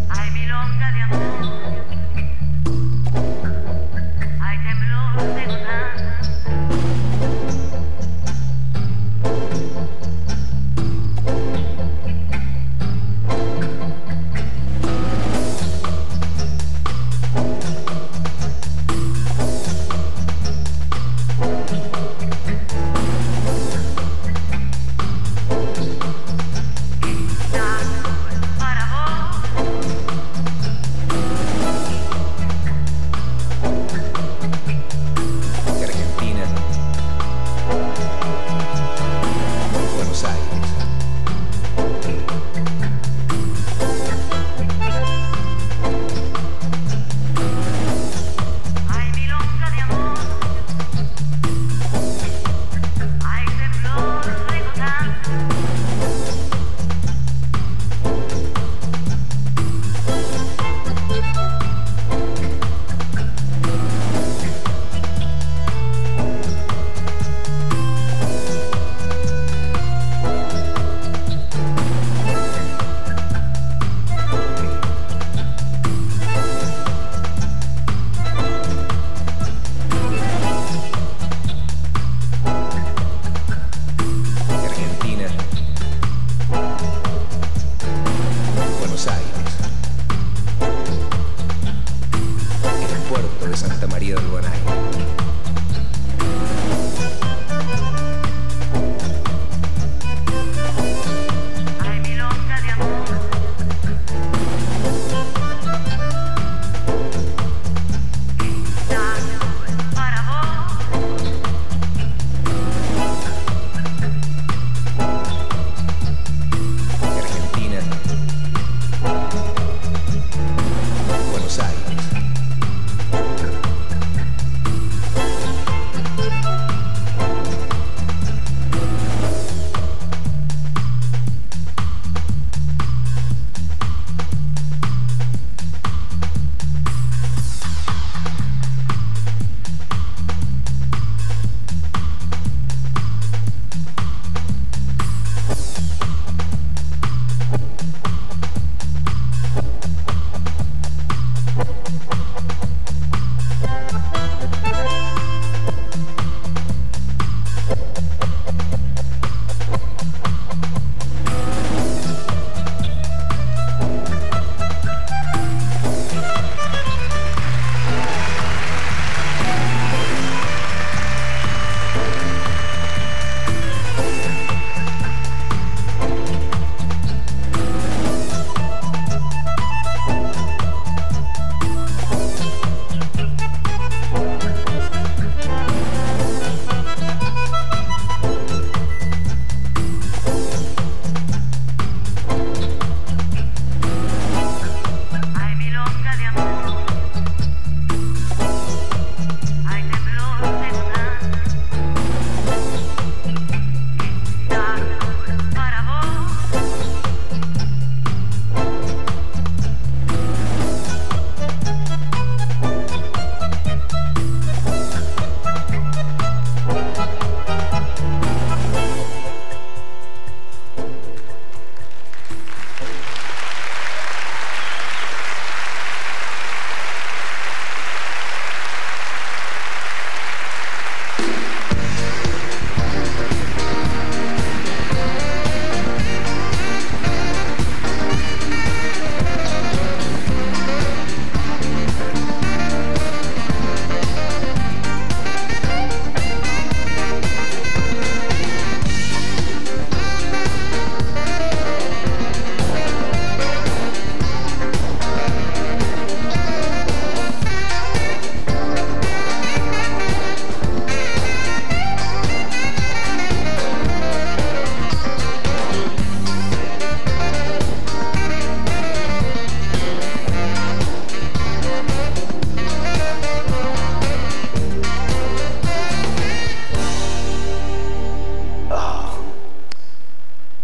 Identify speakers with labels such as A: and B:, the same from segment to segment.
A: Hay milonga de amor, hay temblor de gotana.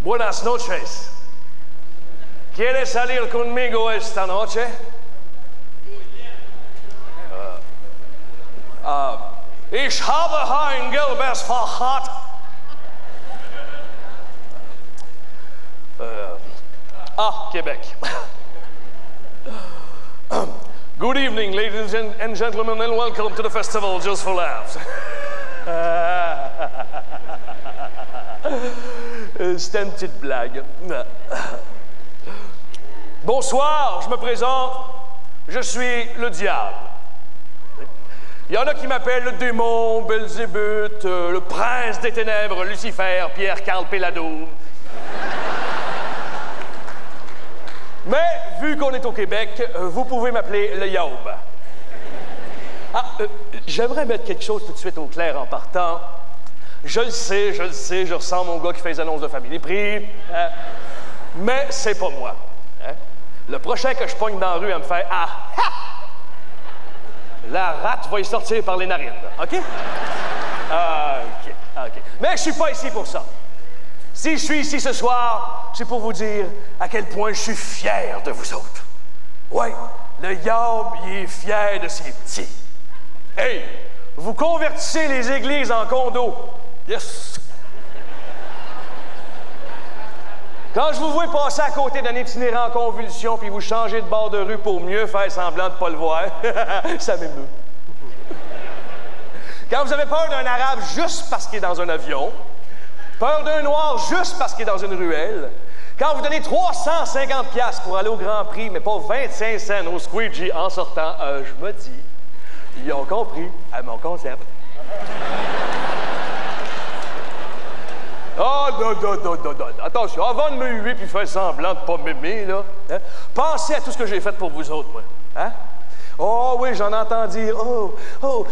B: Buenas noches. ¿Quieres salir conmigo esta noche? Ich habe ein gelbes Fahrrad Ah, Québec. Good evening, ladies and gentlemen, and welcome to the festival Just for Laughs. C'était une petite blague. Bonsoir, je me présente. Je suis le diable. Il y en a qui m'appellent le démon, Belzébuth, le prince des ténèbres, Lucifer, Pierre-Carl Péladeau. Mais, vu qu'on est au Québec, vous pouvez m'appeler le Yaoub. Ah, j'aimerais mettre quelque chose tout de suite au clair en partant. Je le sais, je ressemble au gars qui fait les annonces de Famille Prix. Mais c'est pas moi. Hein? Le prochain que je pogne dans la rue à me faire « Ah! Ha! » la rate va y sortir par les narines. OK? OK. Mais je suis pas ici pour ça. Si je suis ici ce soir, c'est pour vous dire à quel point je suis fier de vous autres. Oui, le Yaoub, il est fier de ses petits. Hey, vous convertissez les églises en condos. Yes! Quand je vous vois passer à côté d'un itinérant en convulsion puis vous changez de bord de rue pour mieux faire semblant de ne pas le voir, ça m'émeut. Quand vous avez peur d'un arabe juste parce qu'il est dans un avion, peur d'un noir juste parce qu'il est dans une ruelle, quand vous donnez 350$ pour aller au Grand Prix, mais pas 25 cents au squeegee en sortant, je me dis, ils ont compris à mon concept. Ah, non. Attention, avant de me huer puis faire semblant de pas m'aimer, là, hein, pensez à tout ce que j'ai fait pour vous autres, moi. Hein? Oh oui, j'en entends dire, oh,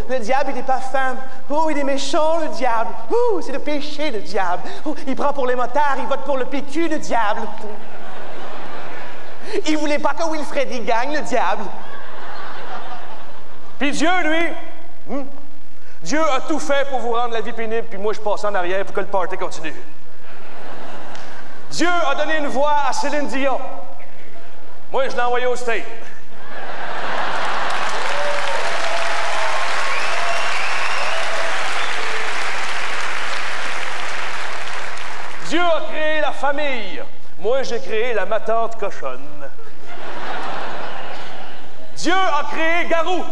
B: le diable, il n'est pas femme. Oh, il est méchant, le diable. Oh, c'est le péché, le diable. Oh, il prend pour les motards, il vote pour le PQ, le diable. Il voulait pas que Wilfred y gagne, le diable. Puis Dieu, lui, Dieu a tout fait pour vous rendre la vie pénible, puis moi, je passe en arrière pour que le party continue. Dieu a donné une voix à Céline Dion. Moi, je l'ai envoyé au state. Dieu a créé la famille. Moi, j'ai créé la matante cochonne. Dieu a créé Garou.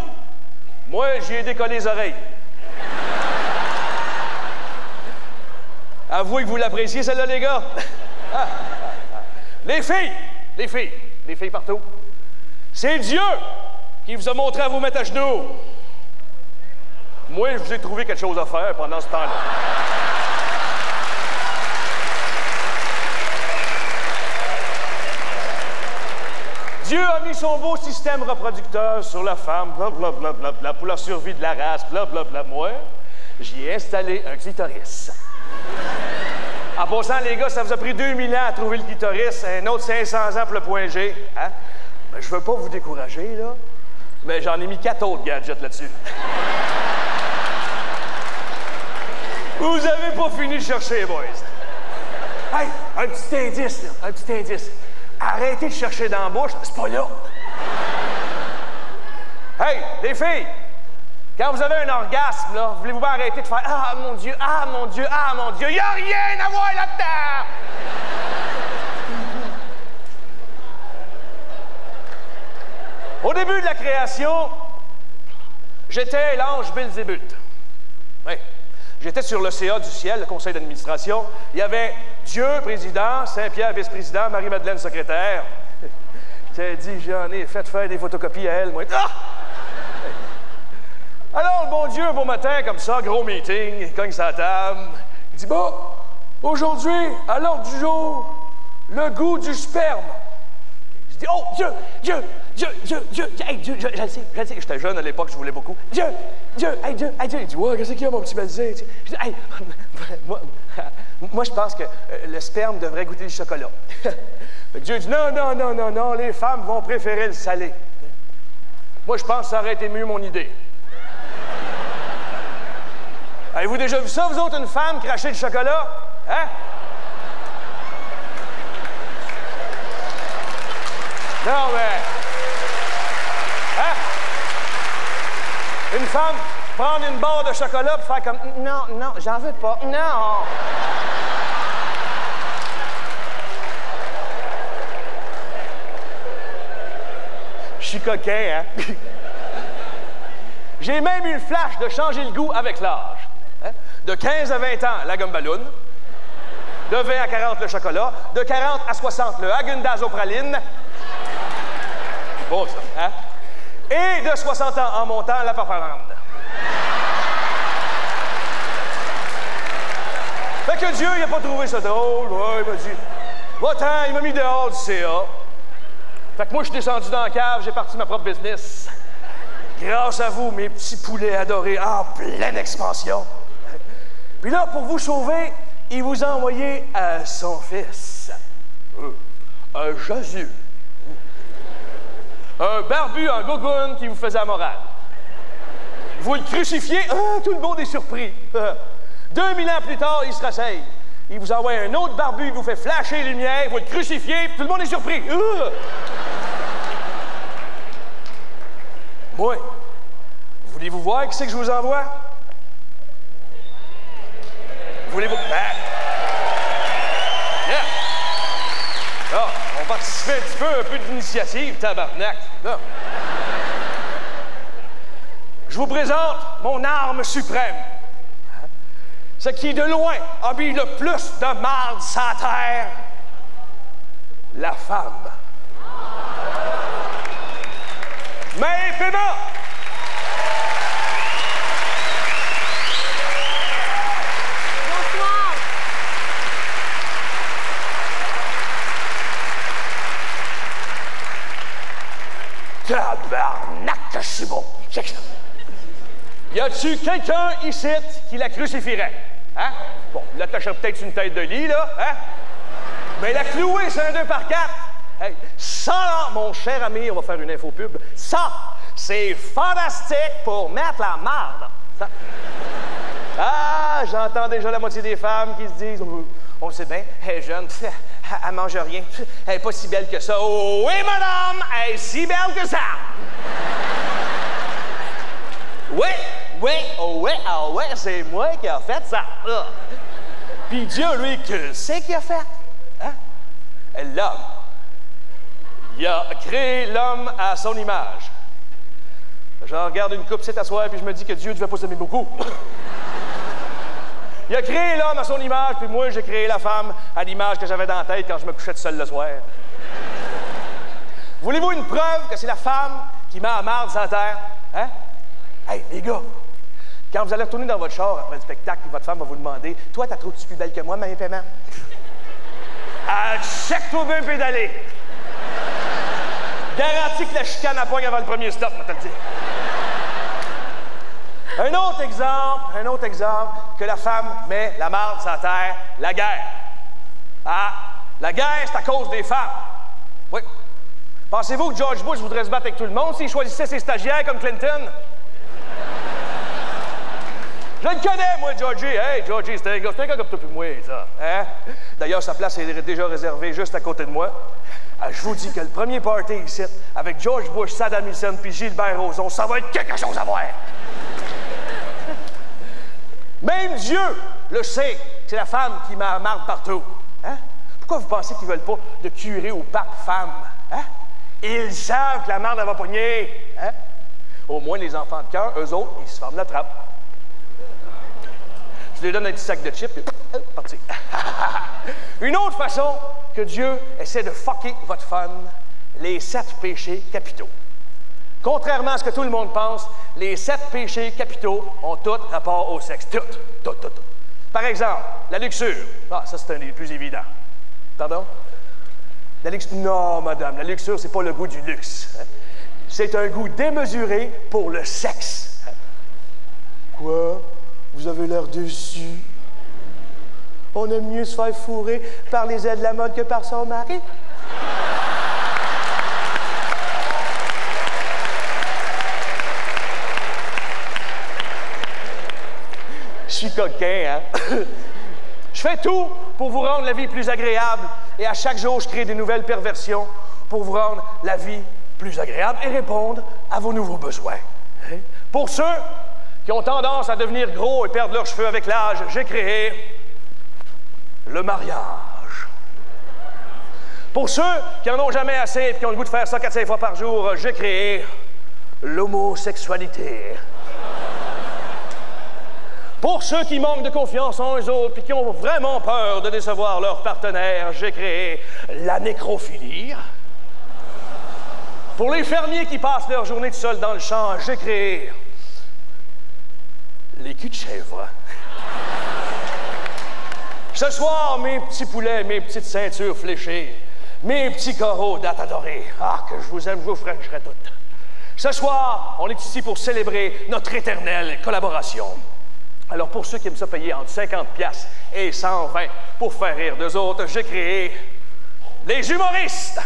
B: Moi, j'y ai décollé les oreilles. Avouez que vous l'appréciez, celle-là, les gars. Les filles partout. C'est Dieu qui vous a montré à vous mettre à genoux. Moi, je vous ai trouvé quelque chose à faire pendant ce temps-là. Dieu a mis son beau système reproducteur sur la femme, blablabla, pour la survie de la race, blablabla. Moi, j'y ai installé un clitoris. En passant, les gars, ça vous a pris 2000 ans à trouver le clitoris, un autre 500 ans pour le point G. Hein? Ben, je veux pas vous décourager, là, mais j'en ai mis 4 autres gadgets là-dessus. Vous avez pas fini de chercher, boys. Hey, un petit indice, là, un petit indice. Arrêtez de chercher dans la bouche, c'est pas là. Hey, les filles, quand vous avez un orgasme, là, voulez-vous pas arrêter de faire « Ah, mon Dieu, ah, mon Dieu, ah, mon Dieu, il n'y a rien à voir là-dedans! » Au début de la création, j'étais l'ange Belzébuth. Oui. J'étais sur le CA du ciel, le conseil d'administration. Il y avait Dieu, président, Saint-Pierre, vice-président, Marie-Madeleine, secrétaire. J'ai dit, j'en ai fait faire des photocopies à elle, moi. Ah! Alors, le bon Dieu, un beau matin, comme ça, gros meeting, il cogne sa table. Il dit, bon, aujourd'hui, à l'ordre du jour, le goût du sperme. Je dis, oh, Dieu, hey, Dieu, je le sais. J'étais jeune à l'époque, je voulais beaucoup. Dieu. Il dit, ouais, qu'est-ce qu'il y a, mon petit Belzé? Je dis, hey, moi, je pense que le sperme devrait goûter le chocolat. Dieu dit, non, les femmes vont préférer le salé. Moi, je pense que ça aurait été mieux mon idée. Avez-vous déjà vu ça, vous autres, une femme cracher du chocolat? Hein? Non, mais... Hein? Une femme prendre une barre de chocolat et faire comme... Non, j'en veux pas. Non! suis coquin, hein? J'ai même eu le flash de changer le goût avec l'âge. Hein? De 15 à 20 ans, la gomme ballon. De 20 à 40, le chocolat. De 40 à 60, le Häagen-Dazs aux pralines. Bon, ça, hein? Et de 60 ans en montant, la paparande. Fait que Dieu, il n'a pas trouvé ça drôle. Ouais, il m'a dit, va-t'en, il m'a mis dehors du CA. Fait que moi, je suis descendu dans la cave, j'ai parti ma propre business. Grâce à vous, mes petits poulets adorés, en pleine expansion. Puis là, pour vous sauver, il vous a envoyé son fils, Jésus. Un barbu en gogoune qui vous faisait la morale. Vous le crucifiez, tout le monde est surpris. 2000 ans plus tard, il se réveille. Il vous envoie un autre barbu, il vous fait flasher les lumières, vous le crucifiez, tout le monde est surpris. Moi, voulez-vous voir qui c'est que je vous envoie? Voulez-vous... Yeah. Là, on participe un peu d'initiative, tabarnak. Là. Je vous présente mon arme suprême. Ce qui, de loin, a mis le plus de marde sur la terre. La femme. Mais Paiement!
C: Bonsoir!
B: Tabarnak, que je suis beau! Check ça! Y a-tu quelqu'un ici qui la crucifierait? Hein? Bon, là, t'achètes peut-être une tête de lit, là, hein? Mais la clouer, c'est un 2 par 4. Hey, ça, là, mon cher ami, on va faire une info pub. Ça, c'est fantastique pour mettre la marde. Ça. Ah, j'entends déjà la moitié des femmes qui se disent, on le sait bien, elle est jeune, elle mange rien, elle n'est pas si belle que ça. Oh, oui, madame, elle est si belle que ça. Oui, c'est moi qui a fait ça. Puis Dieu, lui, que c'est qu'il a fait? Hein? L'homme. Il a créé l'homme à son image. Je regarde une coupe cette soir, puis je me dis que Dieu ne devait pas s'aimer beaucoup. Il a créé l'homme à son image, puis moi, j'ai créé la femme à l'image que j'avais dans la tête quand je me couchais tout seul le soir. Voulez-vous une preuve que c'est la femme qui met la marde sur la terre? Hein? Hey, les gars, quand vous allez retourner dans votre char après le spectacle, puis votre femme va vous demander « Toi, t'as trouvé-tu plus belle que moi, Marie Paiement? » Check-toi bien pédaler. Garantis que la chicane à poigne avant le premier stop, je te le dis. Un autre exemple, que la femme met la marde sur la terre, la guerre. Ah, la guerre, c'est à cause des femmes. Oui. Pensez-vous que George Bush voudrait se battre avec tout le monde s'il choisissait ses stagiaires comme Clinton? Je le connais, moi, Georgie. Hey, Georgie, c'est un gars comme toi puis moi, ça. Hein? D'ailleurs, sa place est déjà réservée juste à côté de moi. Je vous dis que le premier party ici, avec George Bush, Saddam Hussein puis Gilbert Rozon, ça va être quelque chose à voir. Même Dieu le sait, c'est la femme qui met la marde partout. Hein? Pourquoi vous pensez qu'ils ne veulent pas de curé au pape femme? Hein? Ils savent que la marde, elle va pogner. Hein? Au moins, les enfants de cœur, eux autres, ils se ferment la trappe. Je lui donne un petit sac de chips, et parti. Une autre façon que Dieu essaie de fucker votre fun, les 7 péchés capitaux. Contrairement à ce que tout le monde pense, les 7 péchés capitaux ont tout rapport au sexe. Tout. Par exemple, la luxure. Ah, ça, c'est un des plus évidents. Pardon? La luxure. Non, madame, la luxure, c'est pas le goût du luxe. Hein? C'est un goût démesuré pour le sexe. Hein? Quoi? Vous avez l'air déçu. On aime mieux se faire fourrer par les ailes de la mode que par son mari. Je suis coquin, hein? Je fais tout pour vous rendre la vie plus agréable et à chaque jour, je crée des nouvelles perversions pour vous rendre la vie plus agréable et répondre à vos nouveaux besoins. Hein? Pour ceux qui ont tendance à devenir gros et perdre leurs cheveux avec l'âge, j'ai créé le mariage. Pour ceux qui en ont jamais assez et qui ont le goût de faire ça 4-5 fois par jour, j'ai créé l'homosexualité. Pour ceux qui manquent de confiance en eux autres et qui ont vraiment peur de décevoir leur partenaire, j'ai créé la nécrophilie. Pour les fermiers qui passent leur journée tout seuls dans le champ, j'ai créé les culs de chèvre. Ce soir, mes petits poulets, mes petites ceintures fléchées, mes petits coraux dates adorés, que je vous aime, je vous frencherai toutes. Ce soir, on est ici pour célébrer notre éternelle collaboration. Alors, pour ceux qui aiment ça payer entre 50$ et 120$ pour faire rire d'eux autres, j'ai créé les humoristes.